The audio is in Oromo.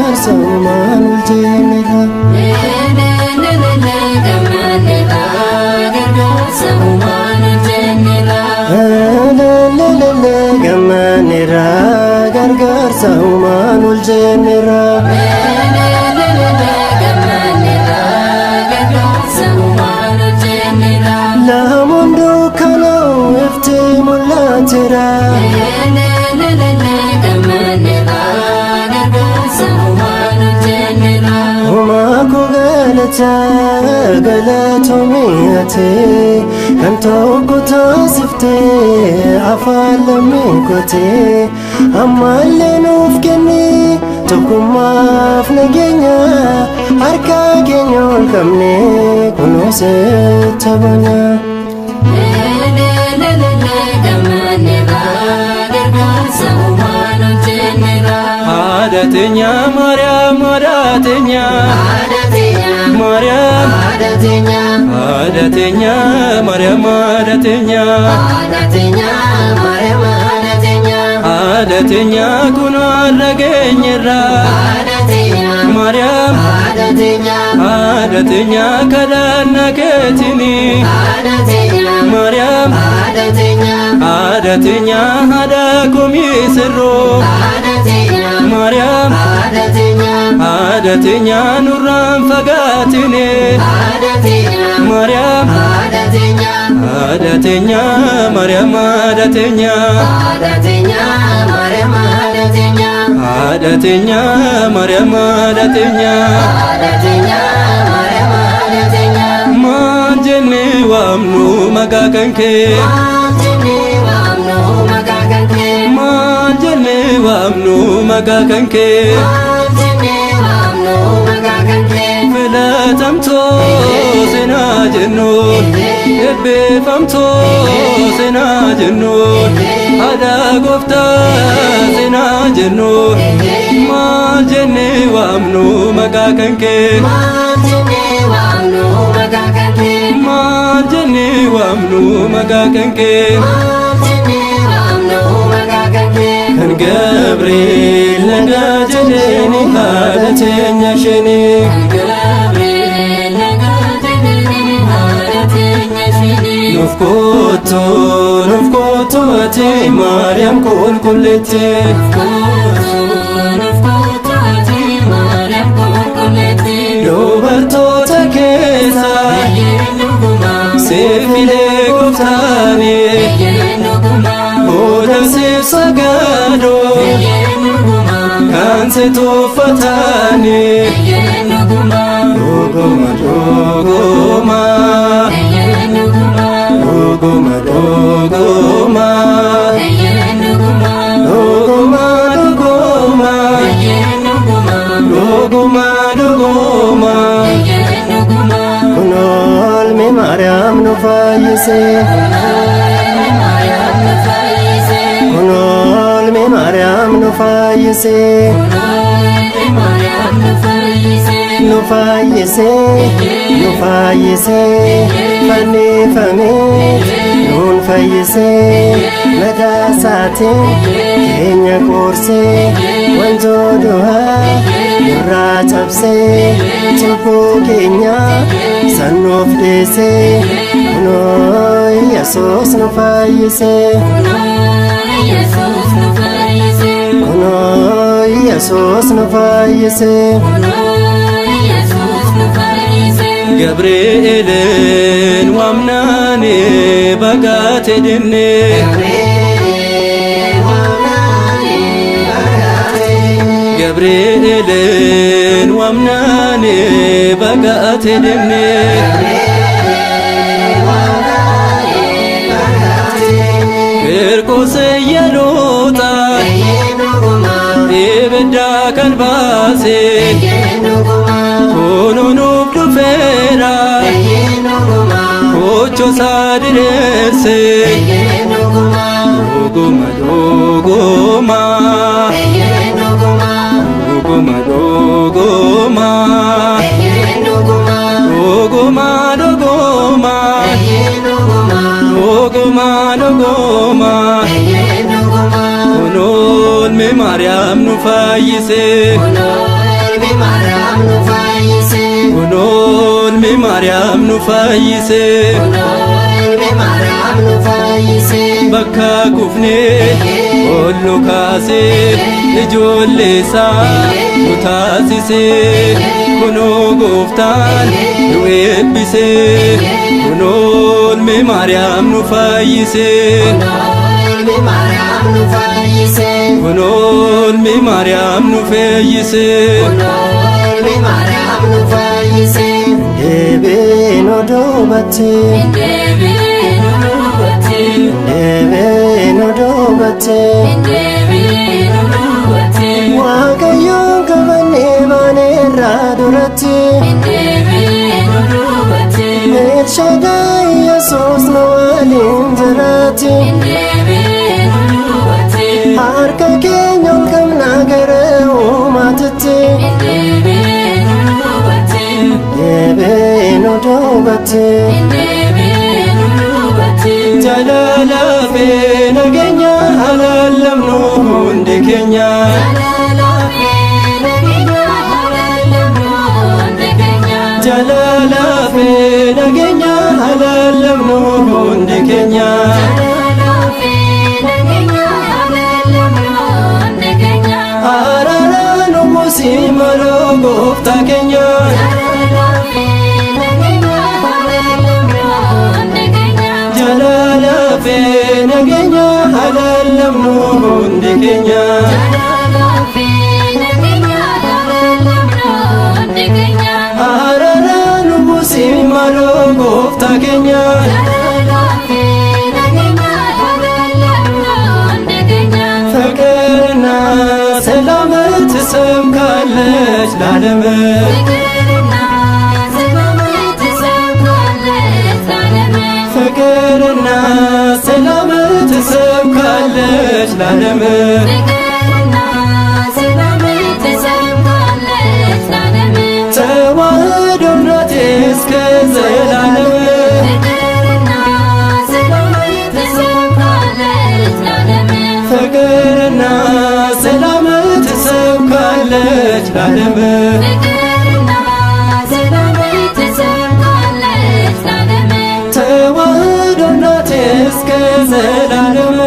gargaarsa uumaan ol jennera. Gammanera gargaarsa uumaan ol jennera. Lamuun dukkana'u ifti mul'atera. Uumama galata galatoomiyate kan tokko taasifte afaan lammii kote ammallee nuuf kenni tokkummaaf nageenya harka keenya ol qabne kunuunsa bana. Haadha Teenya Maariyaam haadha Teenya Maariyaam haadha Teenya Maariyaam haadha Teenya haadha Teenya kun har'a geenyerra Maariyaam haadha Teenya kadhannaa keetini Maariyaam haadha Teenya haadha komisirroo Maariyaam haadha Teenya nurraan fagaatine Maariyaam haadha Teenya Maariyaam haadha Teenya haadha Teenya Maariyaam haadha Teenya maan jennee waamnu maqaa kan kee maan jennee waamnu maqaa kan kee filatamtoo seenaa jennuun eebbifamtoo seenaa jennuun haadha gooftaa seenaa jennuun maal jennee waamnu maqaa kan kee maal jennee waamnu maqaa kan kee kan Gabriel nagaa jedheni haadha Teenya sheni nuuf kootu ati Maariyaam qulqulleetti dubartoota keessa seefilee gooftaani boodamsiif sagaadoo kan se tuffataani dhuguma dhuguma dhuguma dhuguma dhuguma dhuguma dhuguma dhuguma kun oolmi Maariyaam nu fayyise kun oolmi Maariyaam nu fayyise nu fayyise fannifamee nuun fayyise mataa isaatiin keenya qoorsee wanjoo du'aa nurraa cabsee cubbuu keenya sannuuf dhiisee kunoo Yesuus nu fayyise kunoo Yesuus nu fayyise Gabrielen waamnaane bagaate dinne Gabrielen waamnaane bagaate dinne Kirkoos yeloota ibidda kan baase kunuunuuf dhufeera kochoo saadireesse dhuguma dhuguma dhuguma dhuguma dhuguma dhuguma dhuguma dhuguma kun oolmi Maariyaam nu fayyise Kunoon mi Maariyaam nu fayyise bakka kufnee ol nu kaasee ijoollee isaa nu taasisee kunoo gooftaan nu eebbisee kunoon mi Maariyaam nu fayyise kunoon mi Maariyaam nu fayyise Deebino duubatti Waaqayyoon qabannee baaneerraa duratti Meeshaadaa Yesuus nu waliin jiraatti harka keenya ol qabnaa gara uumaatitti Deebino duubatti Jaalalaa fi nageenya halaalamnu hundi keenya Jaalalaa fi nageenya halaalamnu hundi keenya Araara nu buusii maloo gooftaa keenya Jaalalaa fi nageenya halaalamnu hundi keenya Araara nu buusii maloo gooftaa keenya ፍቅርና ሰላም ትሰብካለች ለዓለም ፍቅርና ሰላም ትሰብካለች ለዓለም ተዋህዶ ናት እስከ ዘላለም ፍቅርና ሰላም ትሰብካለች ለዓለም ተዋህዶ ናት እስከ ዘላለም